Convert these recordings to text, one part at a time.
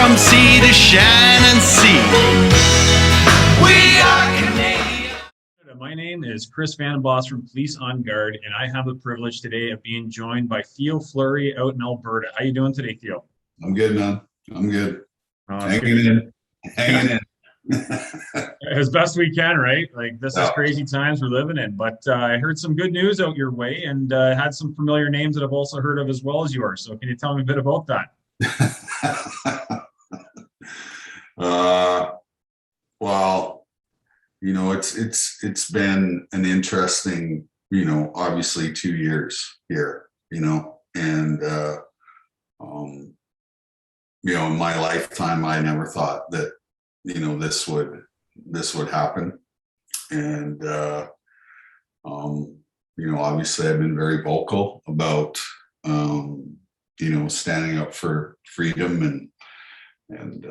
from sea to Shannon Sea. We are Canadian. My name is Chris Vandenbos from Police on Guard, and I have the privilege today of being joined by Theo Fleury out in Alberta. How you doing today, Theo? I'm good, man. I'm good. Hanging in. Hanging in. As best we can, right? Like, this is crazy times we're living in. But I heard some good news out your way, and had some familiar names that I've also heard of as well as yours. So can you tell me a bit about that? Well, it's been an interesting, obviously 2 years here, and in my lifetime, I never thought that, this would happen. And obviously I've been very vocal about standing up for freedom and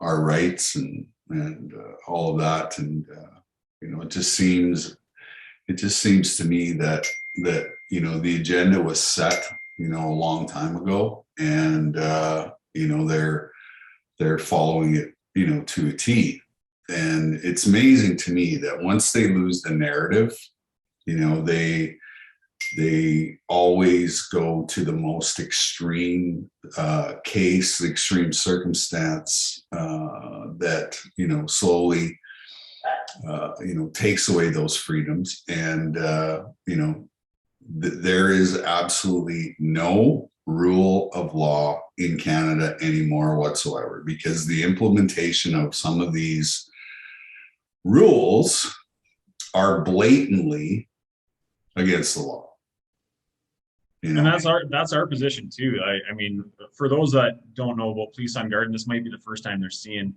our rights and all of that. And it just seems to me that the agenda was set a long time ago, and they're following it to a T. And it's amazing to me that once they lose the narrative, they always go to the most extreme case, the extreme circumstance that slowly takes away those freedoms. And there is absolutely no rule of law in Canada anymore whatsoever, because the implementation of some of these rules are blatantly against the law. And that's our position too. I mean, for those that don't know about Police on Guard, and this might be the first time they're seeing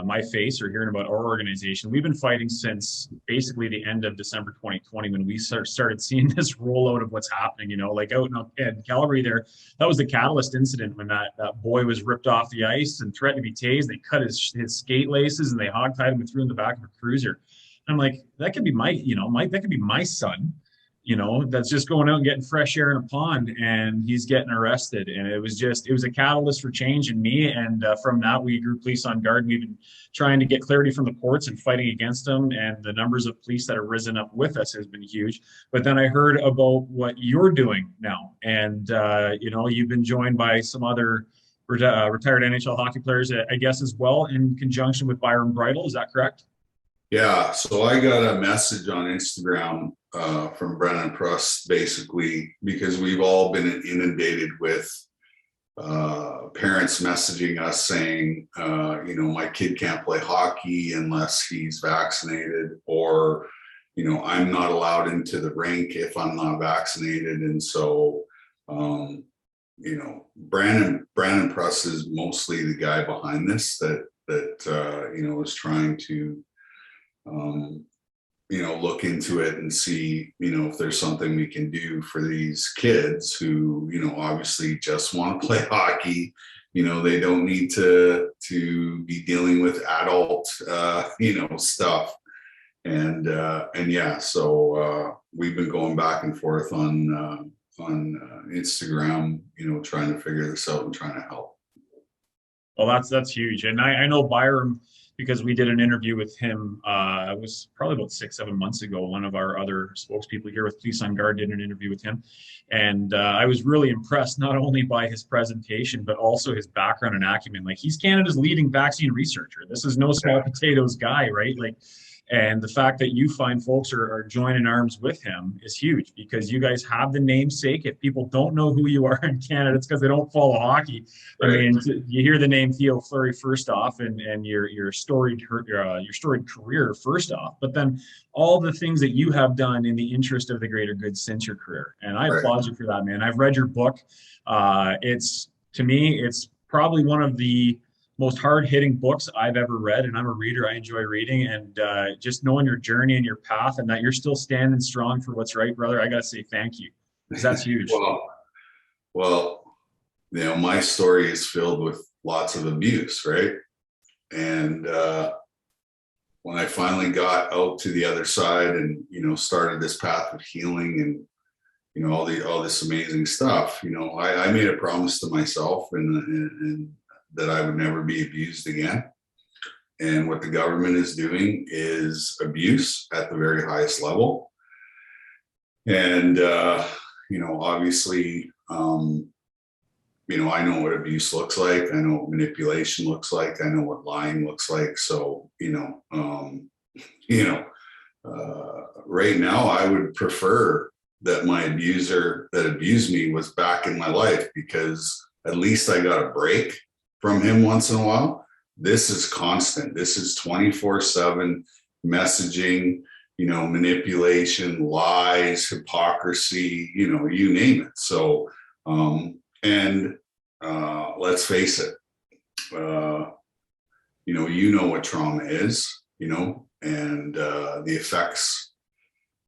my face or hearing about our organization, we've been fighting since basically the end of December 2020, when we started seeing this rollout of what's happening, like out in Calgary there. That was the catalyst incident when that boy was ripped off the ice and threatened to be tased. They cut his skate laces and they hogtied him and threw him in the back of a cruiser. I'm like, that could be that could be my son, that's just going out and getting fresh air in a pond, and he's getting arrested. And it was a catalyst for change in me. And from that, we grew Police on Guard. We've been trying to get clarity from the courts and fighting against them. And the numbers of police that have risen up with us has been huge. But then I heard about what you're doing now. And, you've been joined by some other retired NHL hockey players, I guess, as well, in conjunction with Byron Bridle. Is that correct? Yeah. So I got a message on Instagram from Brennan Pruss, basically, because we've all been inundated with parents messaging us saying, my kid can't play hockey unless he's vaccinated, or, I'm not allowed into the rink if I'm not vaccinated. And so, Brandon Pruss is mostly the guy behind this that is trying to, look into it and see, if there's something we can do for these kids who, obviously just want to play hockey. They don't need to be dealing with adult, stuff. And yeah, so we've been going back and forth on Instagram, trying to figure this out and trying to help. Well, that's huge. And I know Byron, because we did an interview with him. It was probably about 6-7 months ago. One of our other spokespeople here with Police on Guard did an interview with him. And I was really impressed, not only by his presentation, but also his background and acumen. Like, he's Canada's leading vaccine researcher. This is no small potatoes guy, right? Like, and the fact that you find folks are joining arms with him is huge, because you guys have the namesake. If people don't know who you are in Canada, it's because they don't follow hockey. Right. I mean, you hear the name Theo Fleury first off, and your storied career first off, but then all the things that you have done in the interest of the greater good since your career. And I applaud you for that, man. I've read your book. To me, it's probably one of the most hard-hitting books I've ever read, and I'm a reader. I enjoy reading, and just knowing your journey and your path, and that you're still standing strong for what's right, brother. I gotta say thank you, because that's huge. Well, my story is filled with lots of abuse, right? And when I finally got out to the other side and started this path of healing and all this amazing stuff, I made a promise to myself and that I would never be abused again. And what the government is doing is abuse at the very highest level. And, obviously, I know what abuse looks like. I know what manipulation looks like. I know what lying looks like. So, right now I would prefer that my abuser that abused me was back in my life, because at least I got a break from him once in a while. This is constant. This is 24/7 messaging, manipulation, lies, hypocrisy, you name it. So, let's face it, what trauma is, and the effects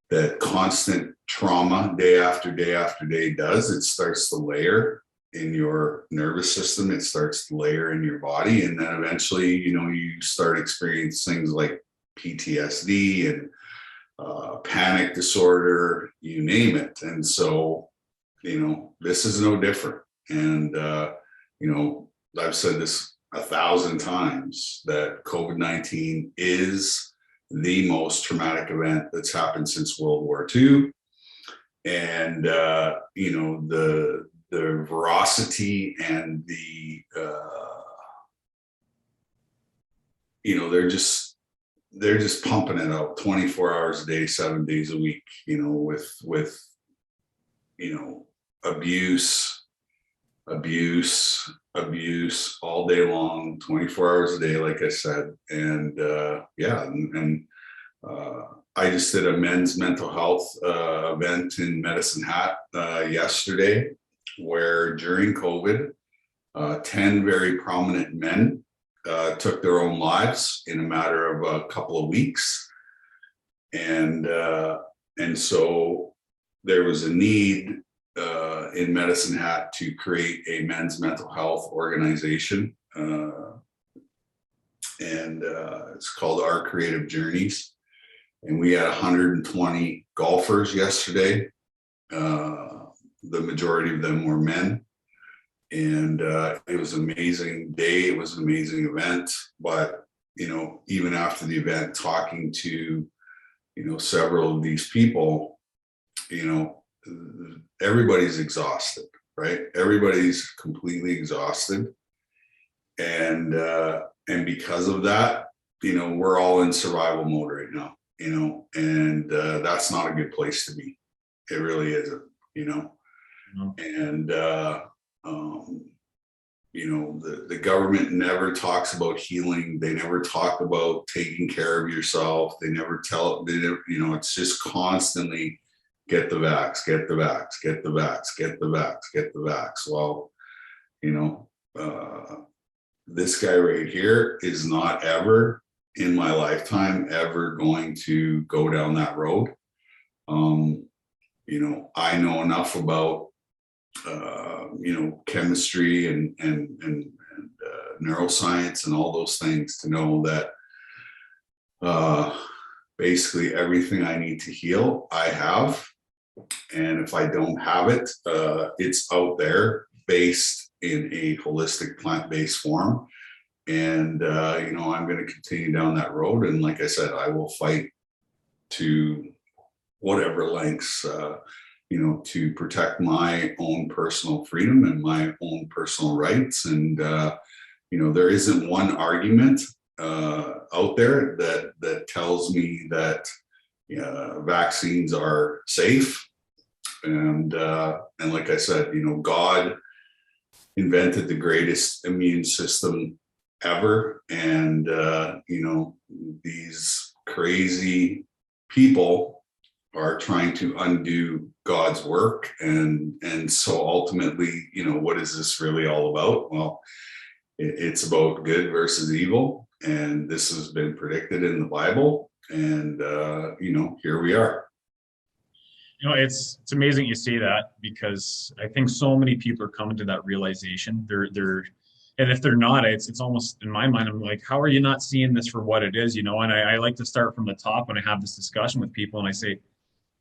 that constant trauma day after day after day does. It starts to layer in your nervous system. It starts to layer in your body. And then eventually, you start experiencing things like PTSD and panic disorder, you name it. And so, this is no different. And, I've said this 1,000 times that COVID-19 is the most traumatic event that's happened since World War II. And, the veracity and the, they're just pumping it out 24 hours a day, 7 days a week, with abuse all day long, 24 hours a day, like I said. And I just did a men's mental health event in Medicine Hat yesterday, where during COVID, 10 very prominent men took their own lives in a matter of a couple of weeks. And so there was a need in Medicine Hat to create a men's mental health organization. It's called Our Creative Journeys. And we had 120 golfers yesterday. The majority of them were men. And it was an amazing day. It was an amazing event. But, even after the event, talking to, several of these people, everybody's exhausted, right? Everybody's completely exhausted. And because of that, we're all in survival mode right now, and that's not a good place to be. It really isn't, And, the government never talks about healing. They never talk about taking care of yourself. They never it's just constantly get the vax, get the vax, get the vax, get the vax, get the vax. Well, this guy right here is not ever in my lifetime ever going to go down that road. I know enough about chemistry and neuroscience and all those things to know that basically everything I need to heal, I have. And if I don't have it, it's out there based in a holistic plant-based form. And, I'm going to continue down that road. And like I said, I will fight to whatever lengths, to protect my own personal freedom and my own personal rights. And, there isn't one argument out there that tells me that vaccines are safe. And like I said, God invented the greatest immune system ever. And, these crazy people are trying to undo God's work. And so ultimately, what is this really all about? Well, it's about good versus evil. And this has been predicted in the Bible. And, here we are. It's amazing you say that, because I think so many people are coming to that realization. And if they're not, it's almost, in my mind, I'm like, how are you not seeing this for what it is? And I like to start from the top when I have this discussion with people, and I say,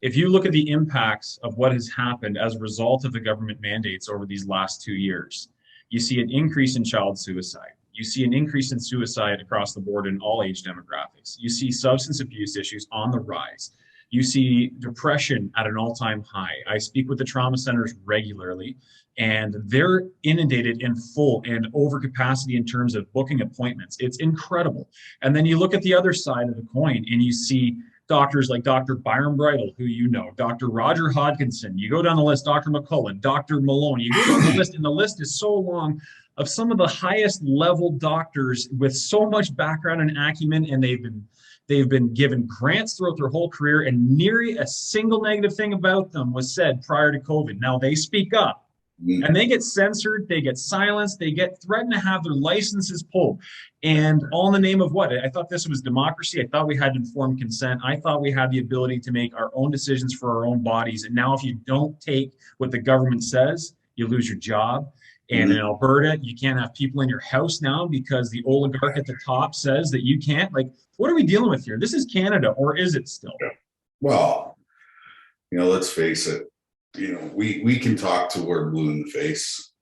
if you look at the impacts of what has happened as a result of the government mandates over these last 2 years, you see an increase in child suicide. You see an increase in suicide across the board in all age demographics. You see substance abuse issues on the rise. You see depression at an all-time high. I speak with the trauma centers regularly, and they're inundated in full and over capacity in terms of booking appointments. It's incredible. And then you look at the other side of the coin and you see doctors like Dr. Byron Bridle, who you know, Dr. Roger Hodkinson, you go down the list, Dr. McCullough, Dr. Malone, you go down the list, and the list is so long of some of the highest level doctors with so much background and acumen, and they've been given grants throughout their whole career, and nearly a single negative thing about them was said prior to COVID. Now they speak up. And they get censored, they get silenced, they get threatened to have their licenses pulled. And all in the name of what? I thought this was democracy. I thought we had informed consent. I thought we had the ability to make our own decisions for our own bodies. And now if you don't take what the government says, you lose your job. And in Alberta, you can't have people in your house now because the oligarch at the top says that you can't. Like, what are we dealing with here? This is Canada, or is it still? Well, let's face it. We can talk till we're blue in the face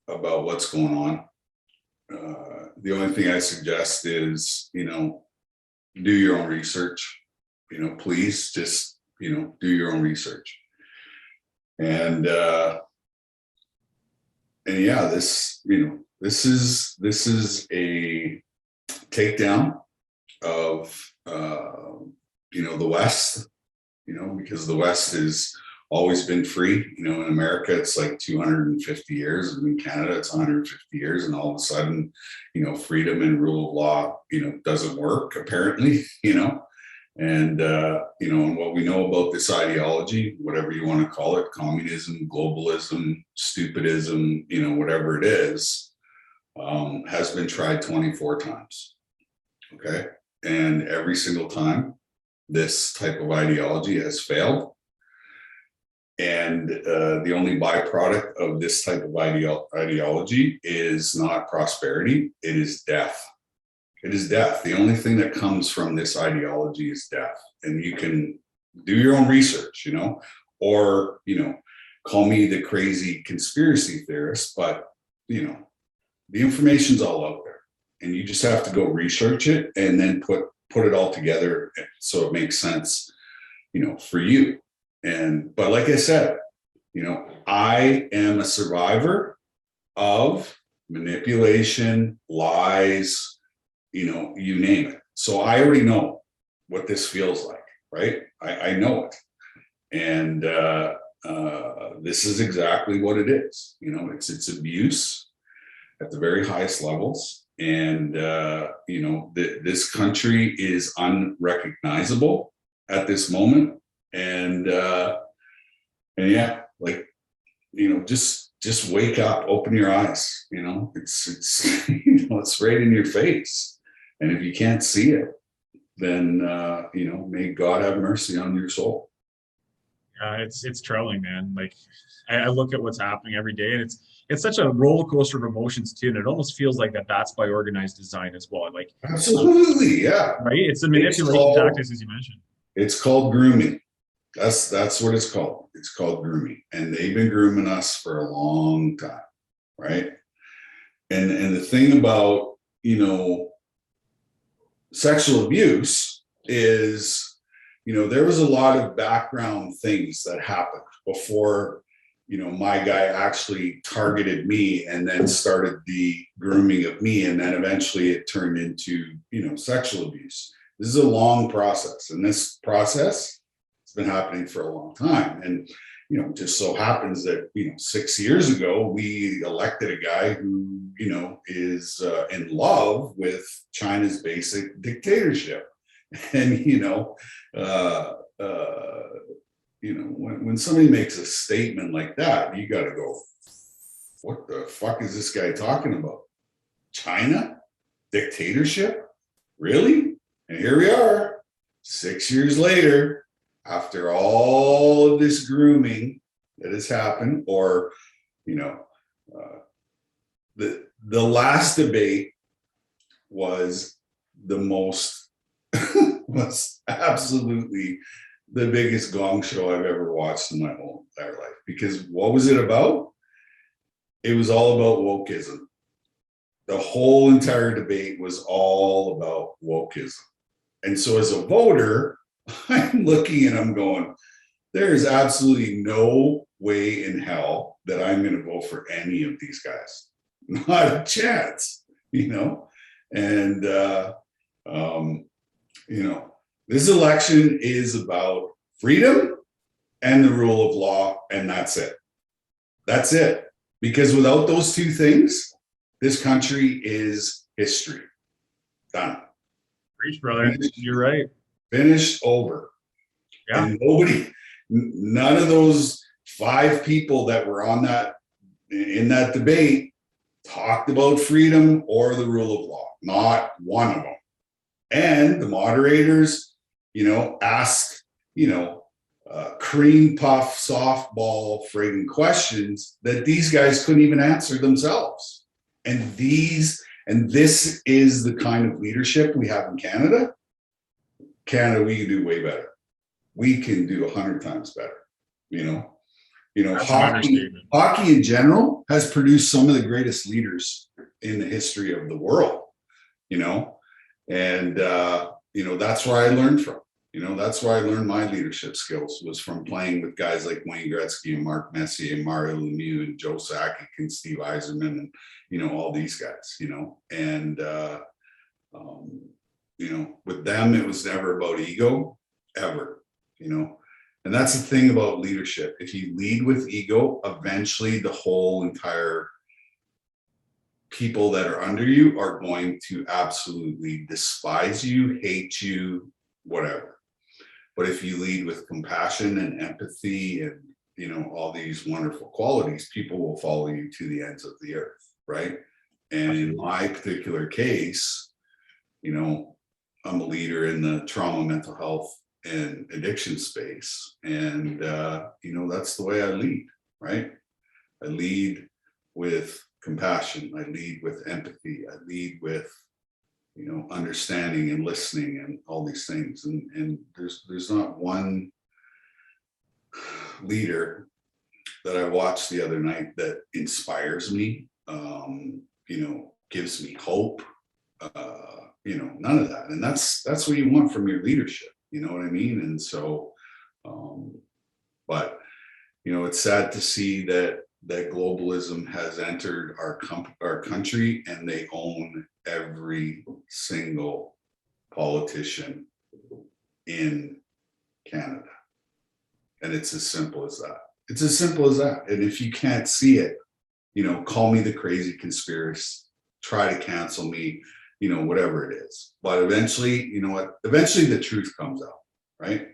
about what's going on. The only thing I suggest is, do your own research. Please just, do your own research. And yeah, this is a takedown of, the West, because the West is always been free. In America, it's like 250 years, and in Canada, it's 150 years, and all of a sudden, freedom and rule of law, doesn't work apparently, and and what we know about this ideology, whatever you want to call it, communism, globalism, stupidism, whatever it is, has been tried 24 times. Okay. And every single time this type of ideology has failed. And the only byproduct of this type of ideology is not prosperity, it is death. It is death. The only thing that comes from this ideology is death. And you can do your own research, or, call me the crazy conspiracy theorist, but, the information's all out there. And you just have to go research it and then put it all together so it makes sense, for you. But like I said, I am a survivor of manipulation, lies, you name it. So I already know what this feels like, right? I know it. And this is exactly what it is. It's abuse at the very highest levels. And, this country is unrecognizable at this moment. And yeah, like, just wake up, open your eyes, it's it's right in your face. And if you can't see it, then, may God have mercy on your soul. It's troubling, man. Like I look at what's happening every day, and it's such a roller coaster of emotions too. And it almost feels like that's by organized design as well. Like absolutely, yeah. Right. It's a manipulation tactics, as you mentioned. It's called grooming. That's what it's called. It's called grooming. And they've been grooming us for a long time. Right. And the thing about, sexual abuse is, there was a lot of background things that happened before, my guy actually targeted me and then started the grooming of me. And then eventually it turned into, sexual abuse. This is a long process. And this process has been happening for a long time. And, just so happens that, 6 years ago, we elected a guy who, is in love with China's basic dictatorship. And, when somebody makes a statement like that, you got to go, what the fuck is this guy talking about? China? Dictatorship? Really? And here we are, 6 years later, after all of this grooming that has happened, or, the last debate was the most, was absolutely the biggest gong show I've ever watched in my whole entire life. Because what was it about? it was all about wokeism. The whole entire debate was all about wokeism. And so as a voter, I'm looking and I'm going, there is absolutely no way in hell that I'm going to vote for any of these guys. Not a chance, you know? And, you know, this election is about freedom and the rule of law, and that's it. That's it. Because without those two things, this country is history. Done. Preach, brother. You're right. Finished, over. Yeah. And none of those 5 people that were in that debate talked about freedom or the rule of law. Not one of them. And the moderators, you know, asked, you know, cream puff softball friggin' questions that these guys couldn't even answer themselves. And this is the kind of leadership we have in Canada. Canada, we can do way better. We can do 100 times better. You know, hockey in general has produced some of the greatest leaders in the history of the world. You know, and you know, that's where I learned from. You know, that's where I learned my leadership skills, was from playing with guys like Wayne Gretzky and Mark Messier and Mario Lemieux and Joe Sakic and Steve Yzerman and, you know, all these guys, you know. And you know, with them, it was never about ego, ever, you know. And that's the thing about leadership. If you lead with ego, eventually the whole entire people that are under you are going to absolutely despise you, hate you, whatever. But if you lead with compassion and empathy and, you know, all these wonderful qualities, people will follow you to the ends of the earth, right? And in my particular case, you know, I'm a leader in the trauma, mental health, and addiction space. And, you know, that's the way I lead, right? I lead with compassion. I lead with empathy. I lead with, you know, understanding and listening and all these things. And there's not one leader that I watched the other night that inspires me, you know, gives me hope, you know, none of that. And that's what you want from your leadership. You know what I mean? And so, but, you know, it's sad to see that globalism has entered our country, and they own every single politician in Canada. And it's as simple as that. It's as simple as that. And if you can't see it, you know, call me the crazy conspiracist, try to cancel me, you know, whatever it is. But eventually, you know what? Eventually the truth comes out, right?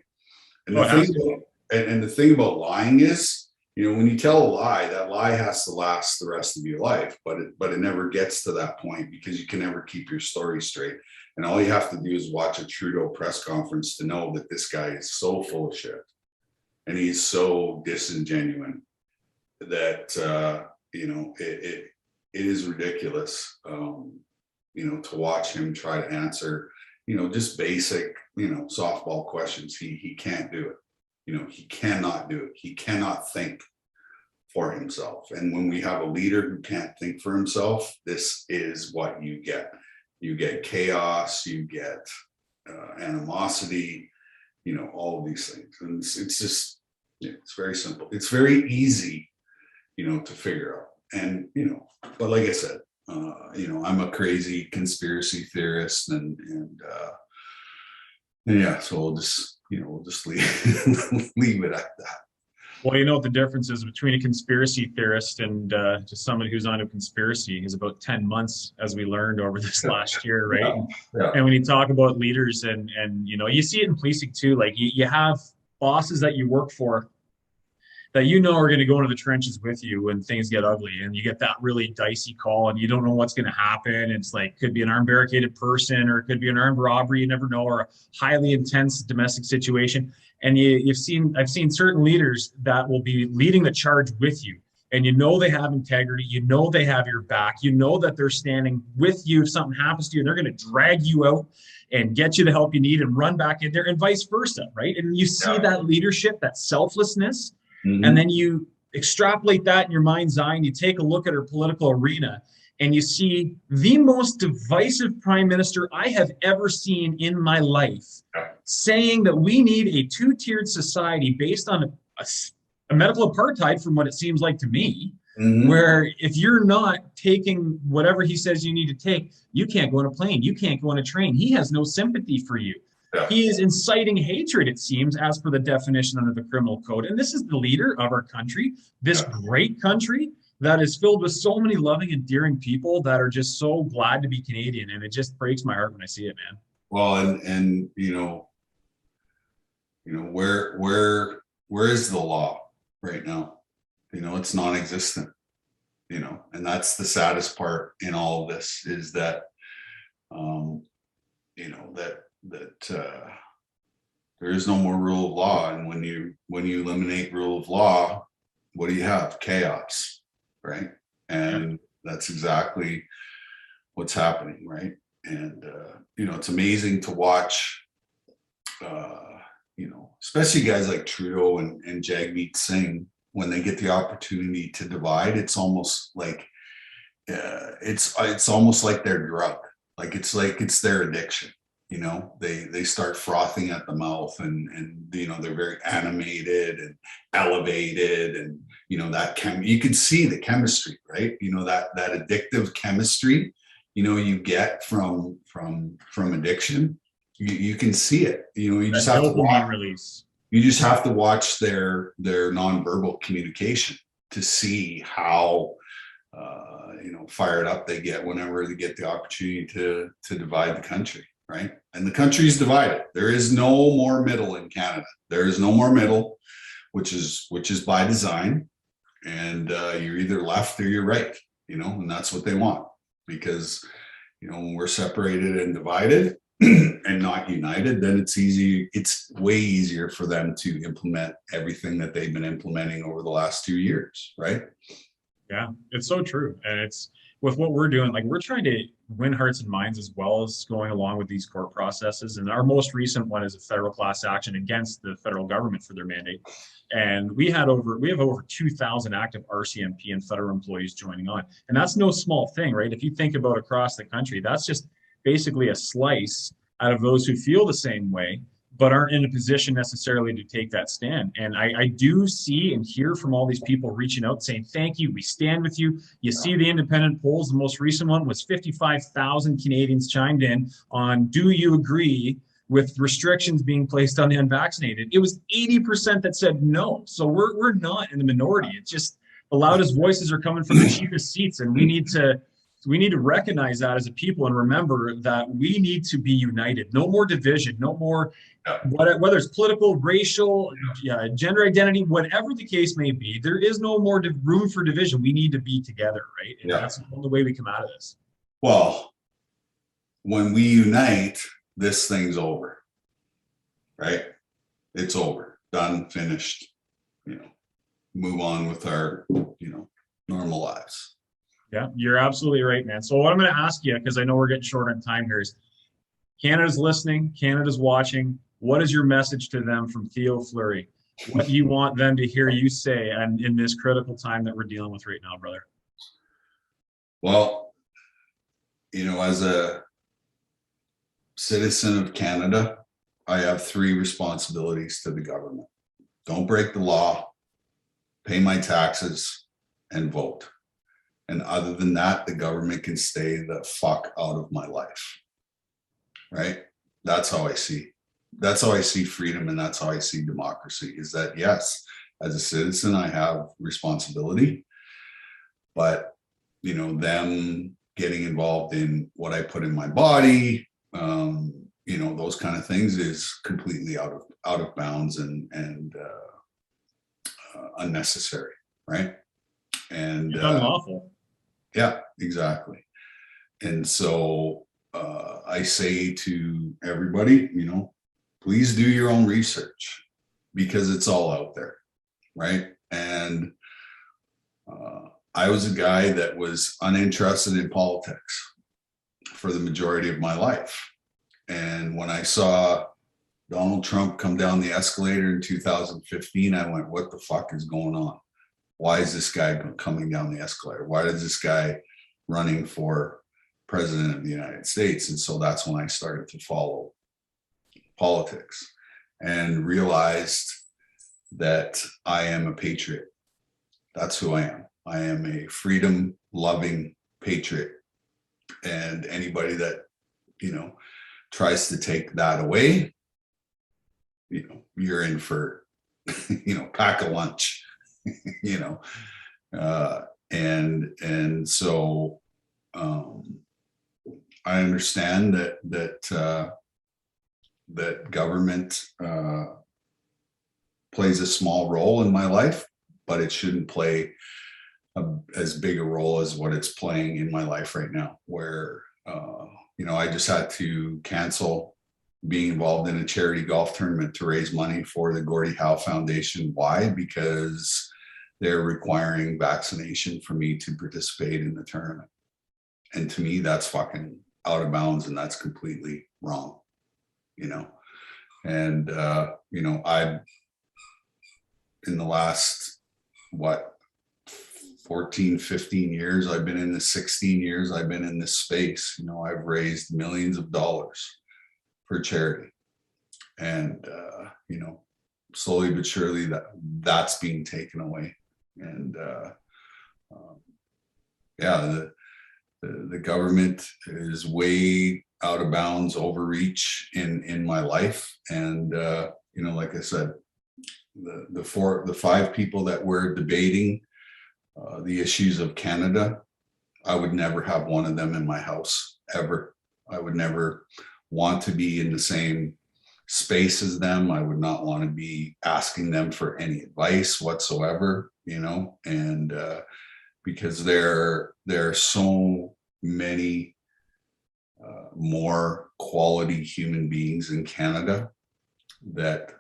And the thing about lying is, you know, when you tell a lie, that lie has to last the rest of your life, but it never gets to that point, because you can never keep your story straight. And all you have to do is watch a Trudeau press conference to know that this guy is so full of shit, and he's so disingenuous that you know, it is ridiculous. You know, to watch him try to answer, you know, just basic, you know, softball questions. He can't do it. You know, he cannot do it. He cannot think for himself. And when we have a leader who can't think for himself, this is what you get. You get chaos, you get animosity, you know, all of these things. And it's just, yeah, it's very simple. It's very easy, you know, to figure out. And, you know, but like I said, you know, I'm a crazy conspiracy theorist, and yeah, so we'll just leave leave it at that. Well, you know what the difference is between a conspiracy theorist and just someone who's on a conspiracy is about 10 months, as we learned over this last year, right? Yeah. And when you talk about leaders and you know, you see it in policing too, like you have bosses that you work for that you know are going to go into the trenches with you when things get ugly, and you get that really dicey call and you don't know what's going to happen. It's like, could be an armed barricaded person, or it could be an armed robbery, you never know, or a highly intense domestic situation. And I've seen certain leaders that will be leading the charge with you, and you know they have integrity, you know they have your back, you know that they're standing with you if something happens to you, and they're going to drag you out and get you the help you need and run back in there, and vice versa, right? And you see that leadership, that selflessness. Mm-hmm. And then extrapolate that in your mind's eye and you take a look at our political arena and you see the most divisive prime minister I have ever seen in my life saying that we need a two-tiered society based on a medical apartheid, from what it seems like to me, where if you're not taking whatever he says you need to take, you can't go on a plane, you can't go on a train. He has no sympathy for you. He is inciting hatred, it seems, as per the definition under the criminal code. And this is the leader of our country, this great country that is filled with so many loving, endearing people that are just so glad to be Canadian. And it just breaks my heart when I see it, man. Well, and where is the law right now? It's non-existent. And that's the saddest part in all of this, is that there is no more rule of law. And when you eliminate rule of law, what do you have? Chaos, right? And that's exactly what's happening, right? And it's amazing to watch, especially guys like Trudeau and Jagmeet Singh, when they get the opportunity to divide. It's almost like it's almost like their drug. Like it's their addiction. They start frothing at the mouth, and they're very animated and elevated, and you can see the chemistry, right? That addictive chemistry you get from addiction. You can see it. You just have to watch release. You just have to watch their nonverbal communication to see how fired up they get whenever they get the opportunity to divide the country, right? And the country is divided. There is no more middle in Canada. There is no more middle, which is by design. And you're either left or you're right, and that's what they want. Because when we're separated and divided and not united, then it's way easier for them to implement everything that they've been implementing over the last 2 years, right? Yeah, it's so true. And it's with what we're doing, like we're trying to win hearts and minds as well as going along with these court processes. And our most recent one is a federal class action against the federal government for their mandate. And we have over 2,000 active RCMP and federal employees joining on. And that's no small thing, right? If you think about across the country, that's just basically a slice out of those who feel the same way, but aren't in a position necessarily to take that stand. And I do see and hear from all these people reaching out saying, thank you, we stand with you. You see the independent polls, the most recent one was 55,000 Canadians chimed in on, do you agree with restrictions being placed on the unvaccinated? It was 80% that said no. So we're not in the minority. It's just the loudest voices are coming from the cheapest seats, and we need to recognize that as a people and remember that we need to be united. No more division, no more, whether it's political, racial, gender identity, whatever the case may be, there is no more room for division. We need to be together, right? And that's the only way we come out of this. Well, when we unite, this thing's over, right? It's over, done, finished, move on with our, normal lives. Yeah, you're absolutely right, man. So what I'm going to ask you, because I know we're getting short on time here, is Canada's listening, Canada's watching. What is your message to them from Theo Fleury? What do you want them to hear you say and in this critical time that we're dealing with right now, brother? Well, as a citizen of Canada, I have 3 responsibilities to the government. Don't break the law, pay my taxes, and vote. And other than that, the government can stay the fuck out of my life, right? That's how I see freedom, and that's how I see democracy, is that, yes, as a citizen, I have responsibility, but, them getting involved in what I put in my body, those kind of things is completely out of bounds and unnecessary, right? And unlawful. Yeah, exactly. And so I say to everybody, please do your own research, because it's all out there, right? And I was a guy that was uninterested in politics for the majority of my life. And when I saw Donald Trump come down the escalator in 2015, I went, what the fuck is going on? why is this guy coming down the escalator? Why is this guy running for president of the United States? And so that's when I started to follow politics and realized that I am a patriot. That's who I am. I am a freedom loving patriot. And anybody that, tries to take that away, you're in for, pack a lunch, and so I understand that government plays a small role in my life, but it shouldn't play as big a role as what it's playing in my life right now, where I just had to cancel being involved in a charity golf tournament to raise money for the Gordie Howe Foundation. Why? Because they're requiring vaccination for me to participate in the tournament. And to me, that's fucking out of bounds, and that's completely wrong, And, I, in the last, 14, 15 years, I've been in this 16 years, I've been in this space, I've raised millions of dollars for charity. And, slowly but surely that's being taken away. And, the government is way out of bounds, overreach in my life. And, like I said, the five people that were debating the issues of Canada, I would never have one of them in my house ever. I would never want to be in the same space as them. I would not want to be asking them for any advice whatsoever, and because there are so many more quality human beings in Canada that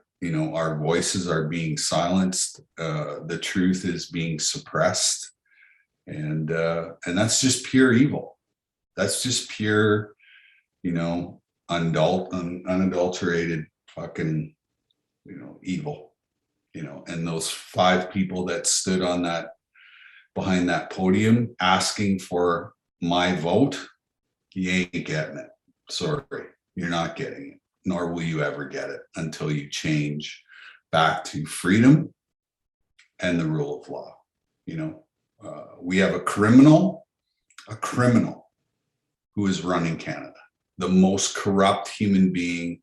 our voices are being silenced, the truth is being suppressed, and that's just pure evil. That's just pure, unadulterated fucking, evil, and those five people that stood behind that podium asking for my vote, you ain't getting it. Sorry, you're not getting it. Nor will you ever get it until you change back to freedom and the rule of law. We have a criminal who is running Canada, the most corrupt human being,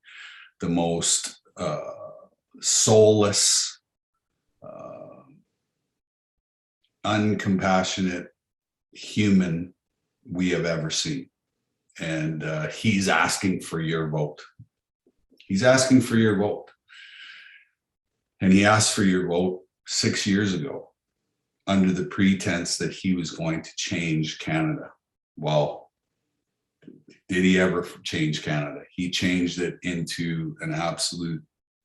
the most soulless, uncompassionate human we have ever seen. And he's asking for your vote. He's asking for your vote. And he asked for your vote 6 years ago under the pretense that he was going to change Canada. Well, did he ever change Canada? He changed it into an absolute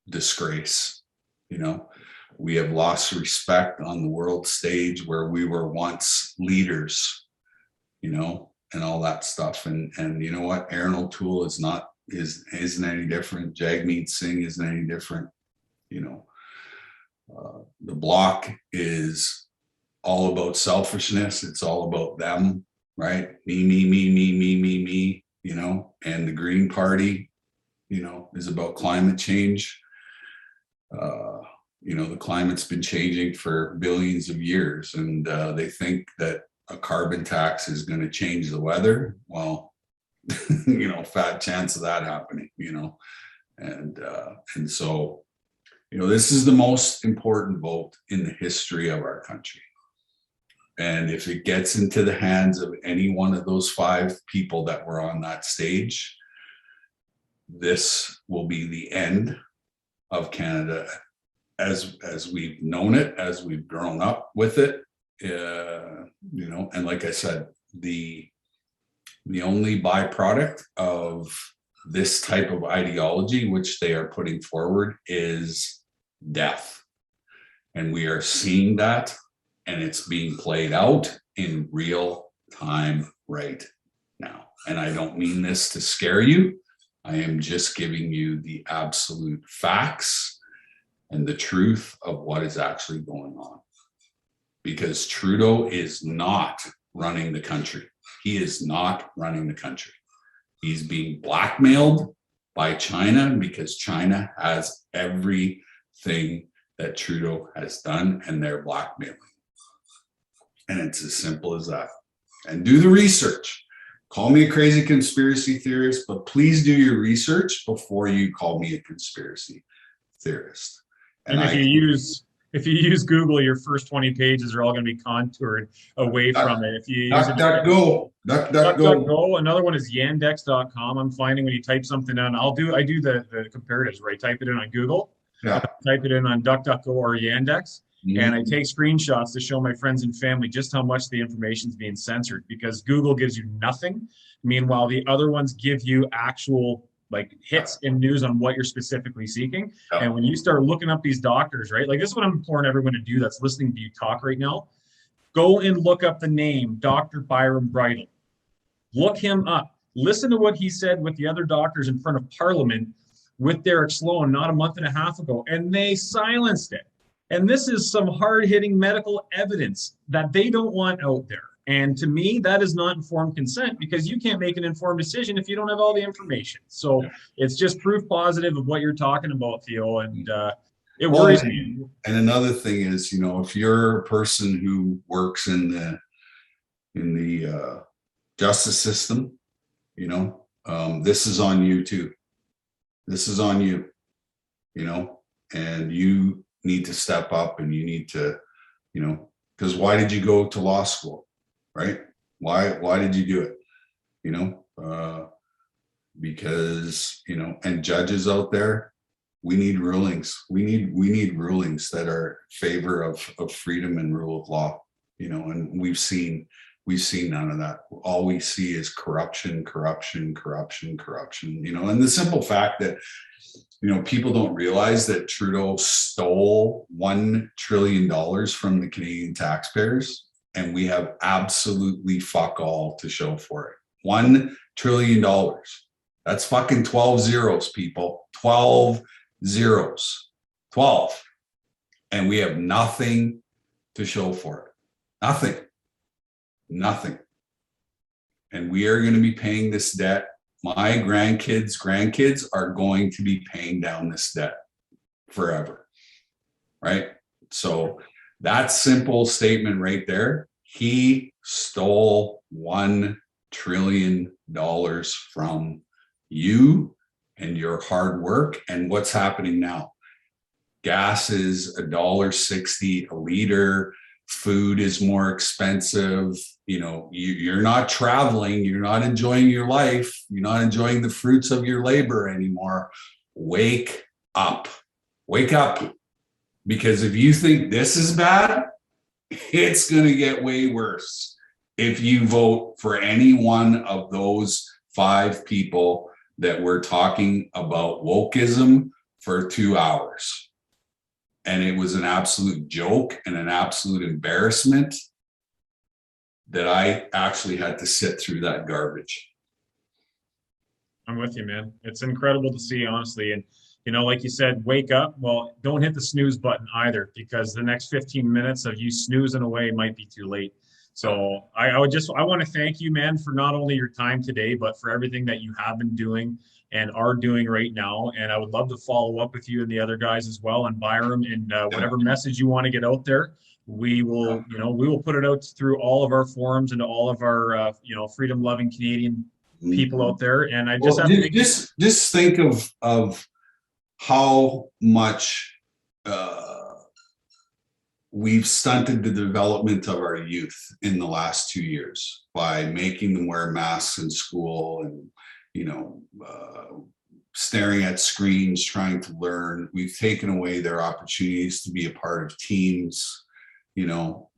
disgrace. We have lost respect on the world stage where we were once leaders, and all that stuff. And you know what? Aaron O'Toole isn't any different. Jagmeet Singh isn't any different. The Bloc is all about selfishness. It's all about them, right? Me, and the Green Party, is about climate change. The climate's been changing for billions of years, and they think that a carbon tax is going to change the weather. Well, fat chance of that happening, and so, this is the most important vote in the history of our country. And if it gets into the hands of any one of those five people that were on that stage, this will be the end of Canada as we've known it, as we've grown up with it. And like I said, the only byproduct of this type of ideology, which they are putting forward, is death. And we are seeing that, and it's being played out in real time right now. And I don't mean this to scare you. I am just giving you the absolute facts and the truth of what is actually going on. because Trudeau is not running the country. He is not running the country. He's being blackmailed by China because China has everything that Trudeau has done, and they're blackmailing. And it's as simple as that. And do the research. Call me a crazy conspiracy theorist, but please do your research before you call me a conspiracy theorist. And if you use Google, your first 20 pages are all going to be contoured away from it. If you use DuckDuckGo. Another one is Yandex.com. I'm finding when you type something in, I do the comparatives where I type it in on Google, Yeah. type it in on DuckDuckGo or Yandex, Mhm. and I take screenshots to show my friends and family just how much the information is being censored, because Google gives you nothing. Meanwhile, the other ones give you actual like hits and news on what you're specifically seeking. Yeah. And when you start looking up these doctors, right? Like this is what I'm imploring everyone to do that's listening to you talk right now. Go and look up the name Dr. Byron Bridle. Look him up. Listen to what he said with the other doctors in front of Parliament with Derek Sloan not a month and a half ago, and they silenced it. And this is some hard-hitting medical evidence that they don't want out there. And to me, that is not informed consent, because you can't make an informed decision if you don't have all the information. So it's just proof positive of what you're talking about, Theo. And it worries me. And another thing is, you know, if you're a person who works in the justice system, you know, this is on you too. This is on you, you know, and you need to step up, and you need to, you know, because why did you go to law school? Right? Why did you do it? You know, because, you know, and judges out there, we need rulings. We need rulings that are in favor of freedom and rule of law, you know, and we've seen none of that. All we see is corruption, you know, and the simple fact that, you know, people don't realize that Trudeau stole $1 trillion from the Canadian taxpayers, and we have absolutely fuck all to show for it. $1 trillion. That's fucking 12 zeros, people. 12 zeros. 12. And we have nothing to show for it. Nothing. And we are going to be paying this debt. My grandkids are going to be paying down this debt forever. Right? So that simple statement right there, he stole $1 trillion from you and your hard work. And what's happening now? Gas is $1.60 a liter. Food is more expensive. You know, you're not traveling. You're not enjoying your life. You're not enjoying the fruits of your labor anymore. Wake up. Wake up. Because if you think this is bad, it's going to get way worse if you vote for any one of those 5 people that we're talking about wokeism for 2 hours. And it was an absolute joke and an absolute embarrassment that I actually had to sit through that garbage. I'm with you, man. It's incredible to see, honestly. And, you know, like you said, wake up. Well, don't hit the snooze button either, because the next 15 minutes of you snoozing away might be too late. So I want to thank you, man, for not only your time today, but for everything that you have been doing and are doing right now. And I would love to follow up with you and the other guys as well, and Byram, and whatever message you want to get out there. We will, you know, we will put it out through all of our forums and to all of our, you know, freedom-loving Canadian people out there. And I just just think of how much we've stunted the development of our youth in the last 2 years by making them wear masks in school and, you know, staring at screens, trying to learn. We've taken away their opportunities to be a part of teams. You know,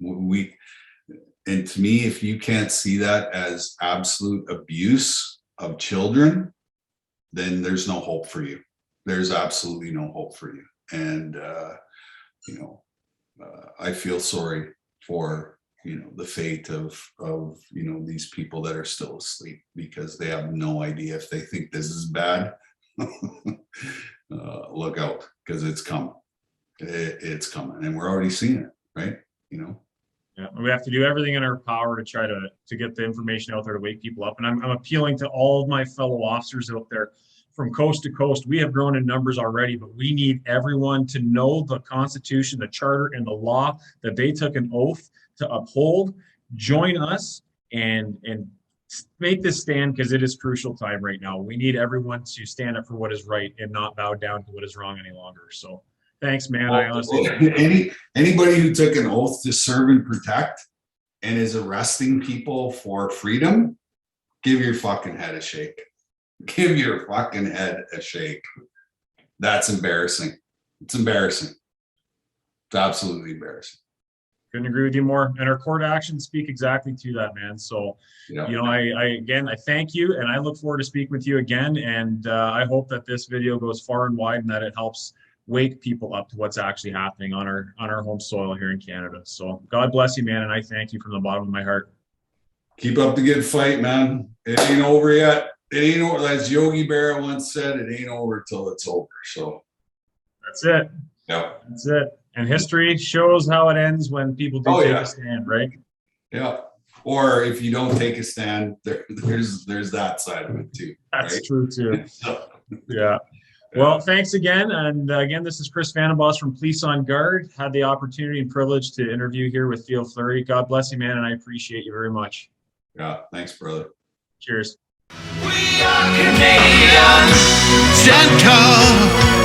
and to me, if you can't see that as absolute abuse of children, then there's no hope for you. There's absolutely no hope for you. And, you know, I feel sorry for, you know, the fate of, you know, these people that are still asleep, because they have no idea. If they think this is bad, look out, because it's coming. It's coming, and we're already seeing it, right? You know, Yeah, we have to do everything in our power to try to get the information out there to wake people up. And I'm appealing to all of my fellow officers out there from coast to coast. We have grown in numbers already, but we need everyone to know the Constitution, the Charter, and the law that they took an oath to uphold. Join us and make this stand, because it is crucial time right now. We need everyone to stand up for what is right and not bow down to what is wrong any longer. So thanks, man. I honestly anybody who took an oath to serve and protect and is arresting people for freedom, give your fucking head a shake. Give your fucking head a shake. That's embarrassing. It's embarrassing. It's absolutely embarrassing. Couldn't agree with you more. And our court actions speak exactly to that, man. So, Yeah. you know, I thank you, and I look forward to speaking with you again. And I hope that this video goes far and wide and that it helps wake people up to what's actually happening on our home soil here in Canada. So God bless you, man. And I thank you from the bottom of my heart. Keep up the good fight, man. It ain't over yet. It ain't over. As Yogi Berra once said, it ain't over till it's over. So that's it. Yeah. That's it. And history shows how it ends when people do take a stand, right? Yeah. Or if you don't take a stand, there's that side of it too. That's right? true too. Yeah. Well, thanks again. And again, this is Chris Vandenbos from Police on Guard. Had the opportunity and privilege to interview here with Theo Fleury. God bless you, man, and I appreciate you very much. Yeah. Thanks, brother. Cheers. We are Canadians. Stand tall,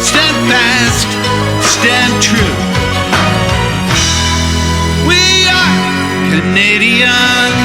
stand fast, stand true. We are Canadians.